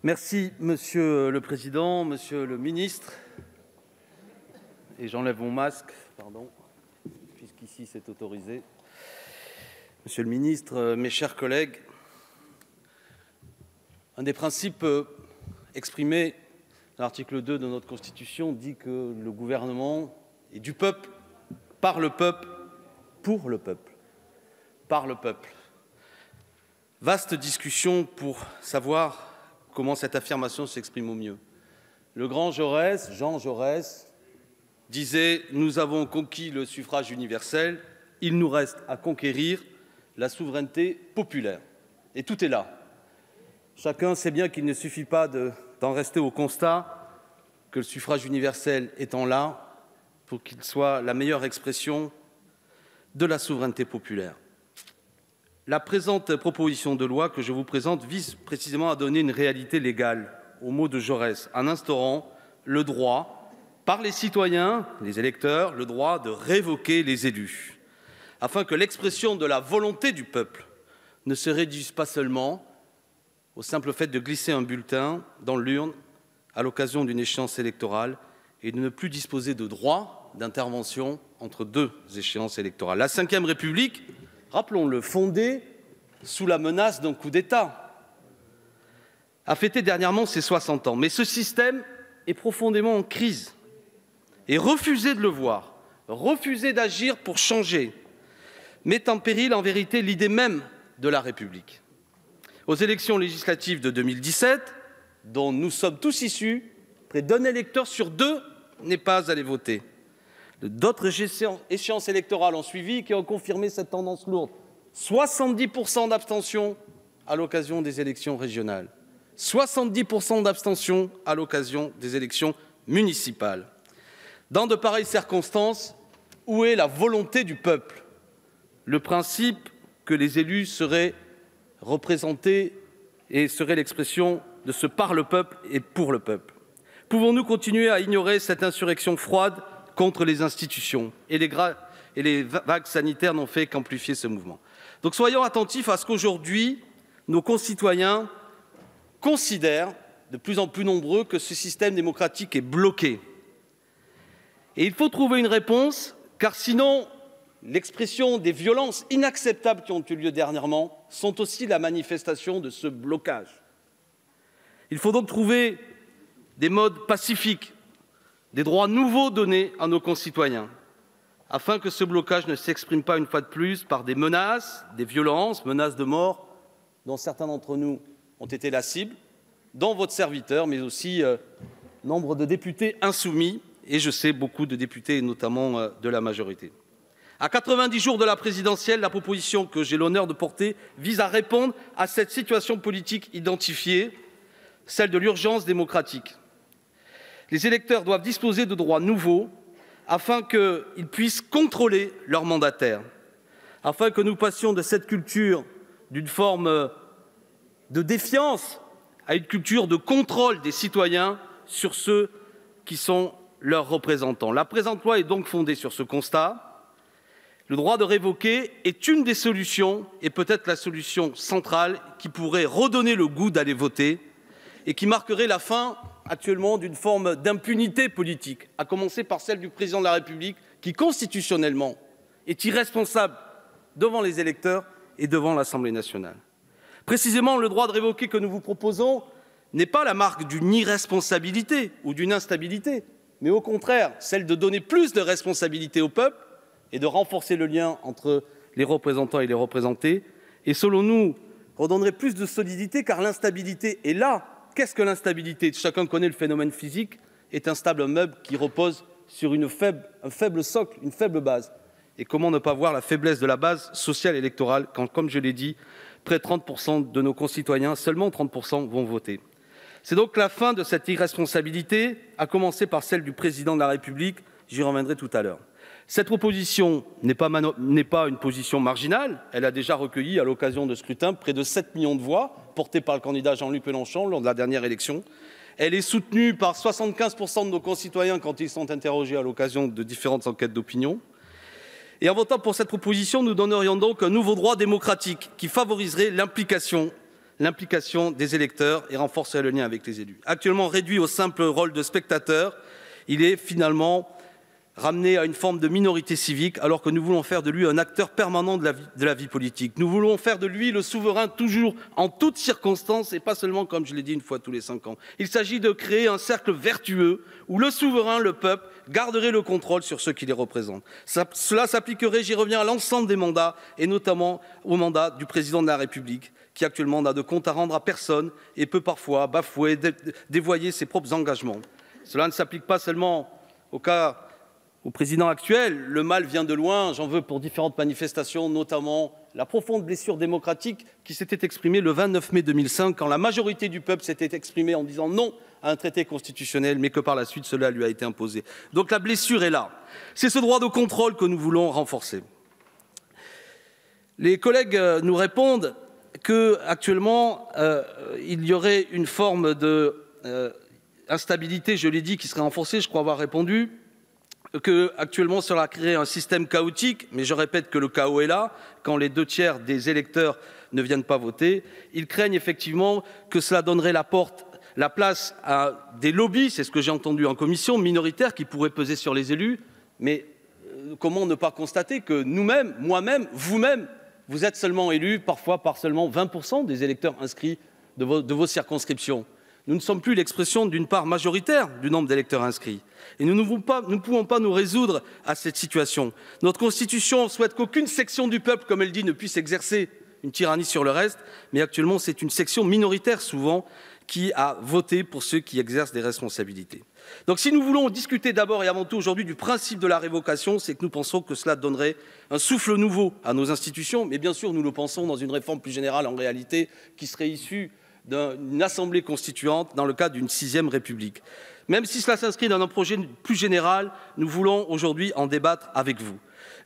Merci, Monsieur le Président, Monsieur le Ministre. Et j'enlève mon masque, pardon, puisqu'ici c'est autorisé. Monsieur le Ministre, mes chers collègues, un des principes exprimés dans l'article 2 de notre Constitution dit que le gouvernement est du peuple, par le peuple, pour le peuple, par le peuple. Vaste discussion pour savoir comment cette affirmation s'exprime au mieux. Le grand Jaurès, Jean Jaurès, disait « Nous avons conquis le suffrage universel, il nous reste à conquérir la souveraineté populaire. » Et tout est là. Chacun sait bien qu'il ne suffit pas d'en rester au constat que le suffrage universel étant là pour qu'il soit la meilleure expression de la souveraineté populaire. La présente proposition de loi que je vous présente vise précisément à donner une réalité légale aux mots de Jaurès, en instaurant le droit, par les citoyens, les électeurs, le droit de révoquer les élus, afin que l'expression de la volonté du peuple ne se réduise pas seulement au simple fait de glisser un bulletin dans l'urne à l'occasion d'une échéance électorale et de ne plus disposer de droit d'intervention entre deux échéances électorales. La Ve République, rappelons-le, fondée sous la menace d'un coup d'État, a fêté dernièrement ses 60 ans. Mais ce système est profondément en crise. Et refuser de le voir, refuser d'agir pour changer, met en péril en vérité l'idée même de la République. Aux élections législatives de 2017, dont nous sommes tous issus, près d'un électeur sur deux n'est pas allé voter. D'autres échéances électorales ont suivi qui ont confirmé cette tendance lourde. 70% d'abstention à l'occasion des élections régionales. 70% d'abstention à l'occasion des élections municipales. Dans de pareilles circonstances, où est la volonté du peuple? Le principe que les élus seraient représentés et seraient l'expression de ce par le peuple et pour le peuple. Pouvons-nous continuer à ignorer cette insurrection froide contre les institutions? Et les vagues sanitaires n'ont fait qu'amplifier ce mouvement. Donc soyons attentifs à ce qu'aujourd'hui, nos concitoyens considèrent, de plus en plus nombreux, que ce système démocratique est bloqué. Et il faut trouver une réponse, car sinon, l'expression des violences inacceptables qui ont eu lieu dernièrement sont aussi la manifestation de ce blocage. Il faut donc trouver des modes pacifiques, des droits nouveaux donnés à nos concitoyens, afin que ce blocage ne s'exprime pas une fois de plus par des menaces, des violences, menaces de mort, dont certains d'entre nous ont été la cible, dont votre serviteur, mais aussi nombre de députés insoumis, et je sais beaucoup de députés, notamment de la majorité. À 90 jours de la présidentielle, la proposition que j'ai l'honneur de porter vise à répondre à cette situation politique identifiée, celle de l'urgence démocratique. Les électeurs doivent disposer de droits nouveaux afin qu'ils puissent contrôler leurs mandataires, afin que nous passions de cette culture d'une forme de défiance à une culture de contrôle des citoyens sur ceux qui sont leurs représentants. La présente loi est donc fondée sur ce constat. Le droit de révoquer est une des solutions, et peut-être la solution centrale, qui pourrait redonner le goût d'aller voter et qui marquerait la fin actuellement d'une forme d'impunité politique, à commencer par celle du président de la République, qui constitutionnellement est irresponsable devant les électeurs et devant l'Assemblée nationale. Précisément, le droit de révoquer que nous vous proposons n'est pas la marque d'une irresponsabilité ou d'une instabilité, mais au contraire, celle de donner plus de responsabilité au peuple et de renforcer le lien entre les représentants et les représentés, et selon nous, redonnerait plus de solidité, car l'instabilité est là. Qu'est-ce que l'instabilité? Chacun connaît le phénomène physique, est instable un meuble qui repose sur un faible socle, une faible base. Et comment ne pas voir la faiblesse de la base sociale électorale quand, comme je l'ai dit, près de 30% de nos concitoyens, seulement 30% vont voter. C'est donc la fin de cette irresponsabilité, à commencer par celle du président de la République, j'y reviendrai tout à l'heure. Cette proposition n'est pas une position marginale. Elle a déjà recueilli, à l'occasion de scrutins, près de 7 millions de voix, portées par le candidat Jean-Luc Mélenchon lors de la dernière élection. Elle est soutenue par 75% de nos concitoyens quand ils sont interrogés à l'occasion de différentes enquêtes d'opinion. Et en votant pour cette proposition, nous donnerions donc un nouveau droit démocratique qui favoriserait l'implication l'implication des électeurs et renforcer le lien avec les élus. Actuellement réduit au simple rôle de spectateur, il est finalement ramené à une forme de minorité civique, alors que nous voulons faire de lui un acteur permanent de la vie politique. Nous voulons faire de lui le souverain toujours, en toutes circonstances, et pas seulement, comme je l'ai dit, une fois tous les 5 ans. Il s'agit de créer un cercle vertueux où le souverain, le peuple, garderait le contrôle sur ceux qui les représentent. Cela s'appliquerait, j'y reviens, à l'ensemble des mandats, et notamment au mandat du président de la République, qui actuellement n'a de compte à rendre à personne et peut parfois bafouer, dévoyer ses propres engagements. Cela ne s'applique pas seulement au président actuel. Le mal vient de loin, j'en veux pour différentes manifestations, notamment la profonde blessure démocratique qui s'était exprimée le 29 mai 2005, quand la majorité du peuple s'était exprimée en disant non à un traité constitutionnel, mais que par la suite cela lui a été imposé. Donc la blessure est là. C'est ce droit de contrôle que nous voulons renforcer. Les collègues nous répondent qu'actuellement, il y aurait une forme d'instabilité, je l'ai dit, qui serait renforcée, je crois avoir répondu, qu'actuellement cela créerait un système chaotique, mais je répète que le chaos est là, quand les 2/3 des électeurs ne viennent pas voter. Ils craignent effectivement que cela donnerait la place à des lobbies, c'est ce que j'ai entendu en commission, minoritaires, qui pourraient peser sur les élus, mais comment ne pas constater que nous-mêmes, moi-même, vous-même, vous êtes seulement élus, parfois par seulement 20% des électeurs inscrits de vos circonscriptions. Nous ne sommes plus l'expression d'une part majoritaire du nombre d'électeurs inscrits. Et nous ne pouvons pas nous résoudre à cette situation. Notre Constitution souhaite qu'aucune section du peuple, comme elle dit, ne puisse exercer une tyrannie sur le reste, mais actuellement c'est une section minoritaire souvent qui a voté pour ceux qui exercent des responsabilités. Donc si nous voulons discuter d'abord et avant tout aujourd'hui du principe de la révocation, c'est que nous pensons que cela donnerait un souffle nouveau à nos institutions, mais bien sûr nous le pensons dans une réforme plus générale en réalité qui serait issue d'une assemblée constituante dans le cadre d'une 6e République. Même si cela s'inscrit dans un projet plus général, nous voulons aujourd'hui en débattre avec vous.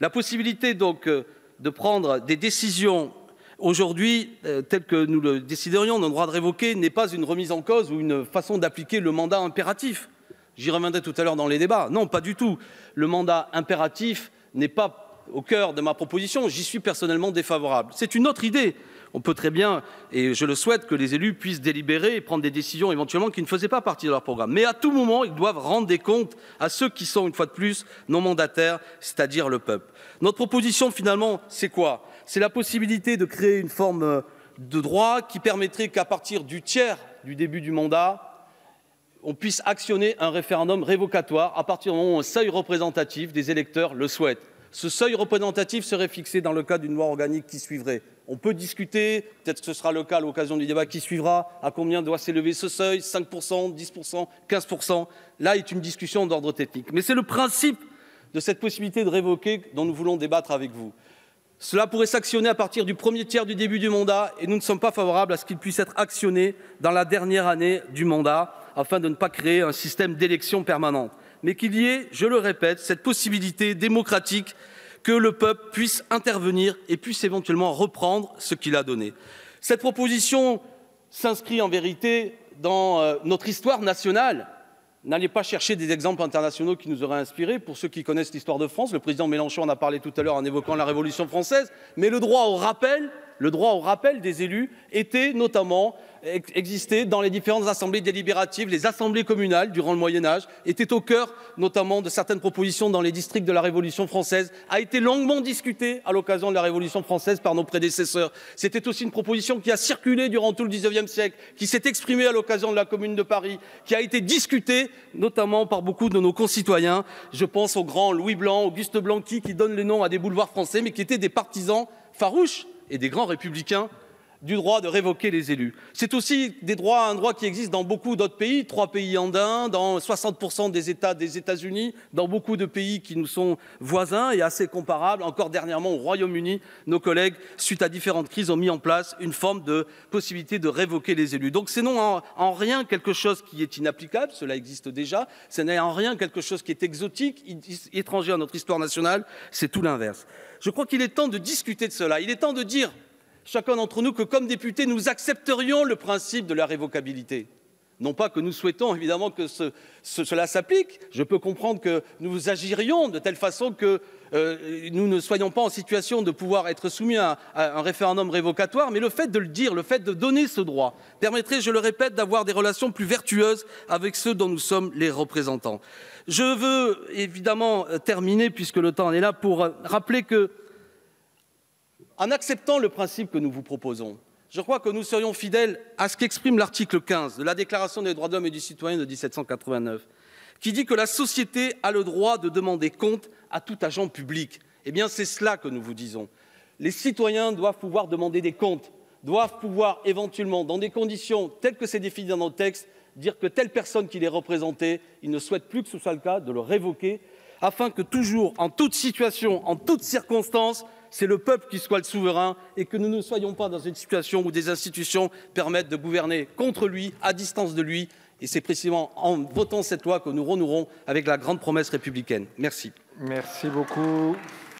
La possibilité donc de prendre des décisions aujourd'hui, telles que nous le déciderions, d'un droit de révoquer, n'est pas une remise en cause ou une façon d'appliquer le mandat impératif. J'y reviendrai tout à l'heure dans les débats. Non, pas du tout. Le mandat impératif n'est pas au cœur de ma proposition. J'y suis personnellement défavorable. C'est une autre idée. On peut très bien, et je le souhaite, que les élus puissent délibérer et prendre des décisions éventuellement qui ne faisaient pas partie de leur programme. Mais à tout moment, ils doivent rendre des comptes à ceux qui sont, une fois de plus, non mandataires, c'est-à-dire le peuple. Notre proposition, finalement, c'est quoi? C'est la possibilité de créer une forme de droit qui permettrait qu'à partir du tiers du début du mandat, on puisse actionner un référendum révocatoire à partir du moment où un seuil représentatif des électeurs le souhaite. Ce seuil représentatif serait fixé dans le cadre d'une loi organique qui suivrait. On peut discuter, peut-être que ce sera le cas à l'occasion du débat qui suivra, à combien doit s'élever ce seuil, 5%, 10%, 15%. Là est une discussion d'ordre technique. Mais c'est le principe de cette possibilité de révoquer dont nous voulons débattre avec vous. Cela pourrait s'actionner à partir du premier tiers du début du mandat et nous ne sommes pas favorables à ce qu'il puisse être actionné dans la dernière année du mandat afin de ne pas créer un système d'élection permanente. Mais qu'il y ait, je le répète, cette possibilité démocratique que le peuple puisse intervenir et puisse éventuellement reprendre ce qu'il a donné. Cette proposition s'inscrit en vérité dans notre histoire nationale. N'allez pas chercher des exemples internationaux qui nous auraient inspirés. Pour ceux qui connaissent l'histoire de France, le président Mélenchon en a parlé tout à l'heure en évoquant la Révolution française, mais le droit au rappel des élus était notamment existait dans les différentes assemblées délibératives, les assemblées communales durant le Moyen-Âge, étaient au cœur notamment de certaines propositions dans les districts de la Révolution française, a été longuement discutée à l'occasion de la Révolution française par nos prédécesseurs. C'était aussi une proposition qui a circulé durant tout le XIXe siècle, qui s'est exprimée à l'occasion de la Commune de Paris, qui a été discutée notamment par beaucoup de nos concitoyens. Je pense au grand Louis Blanc, Auguste Blanqui, qui donne le nom à des boulevards français, mais qui étaient des partisans farouches et des grands républicains du droit de révoquer les élus. C'est aussi un droit qui existe dans beaucoup d'autres pays, 3 pays andins, dans 60% des États des États-Unis, dans beaucoup de pays qui nous sont voisins et assez comparables. Encore dernièrement au Royaume-Uni, nos collègues, suite à différentes crises, ont mis en place une forme de possibilité de révoquer les élus. Donc c'est non en rien quelque chose qui est inapplicable, cela existe déjà, ce n'est en rien quelque chose qui est exotique, étranger à notre histoire nationale, c'est tout l'inverse. Je crois qu'il est temps de discuter de cela, il est temps de dire chacun d'entre nous que, comme députés, nous accepterions le principe de la révocabilité. Non pas que nous souhaitons évidemment que cela s'applique. Je peux comprendre que nous agirions de telle façon que nous ne soyons pas en situation de pouvoir être soumis à un référendum révocatoire, mais le fait de le dire, le fait de donner ce droit, permettrait, je le répète, d'avoir des relations plus vertueuses avec ceux dont nous sommes les représentants. Je veux évidemment terminer, puisque le temps est là, pour rappeler que, en acceptant le principe que nous vous proposons, je crois que nous serions fidèles à ce qu'exprime l'article 15 de la Déclaration des droits de l'homme et du citoyen de 1789, qui dit que la société a le droit de demander compte à tout agent public. Eh bien, c'est cela que nous vous disons. Les citoyens doivent pouvoir demander des comptes, doivent pouvoir éventuellement, dans des conditions telles que c'est défini dans nos textes, dire que telle personne qui les représentait, ils ne souhaitent plus que ce soit le cas, de le révoquer, afin que toujours, en toute situation, en toutes circonstances, c'est le peuple qui soit le souverain et que nous ne soyons pas dans une situation où des institutions permettent de gouverner contre lui, à distance de lui. Et c'est précisément en votant cette loi que nous renouerons avec la grande promesse républicaine. Merci. Merci beaucoup.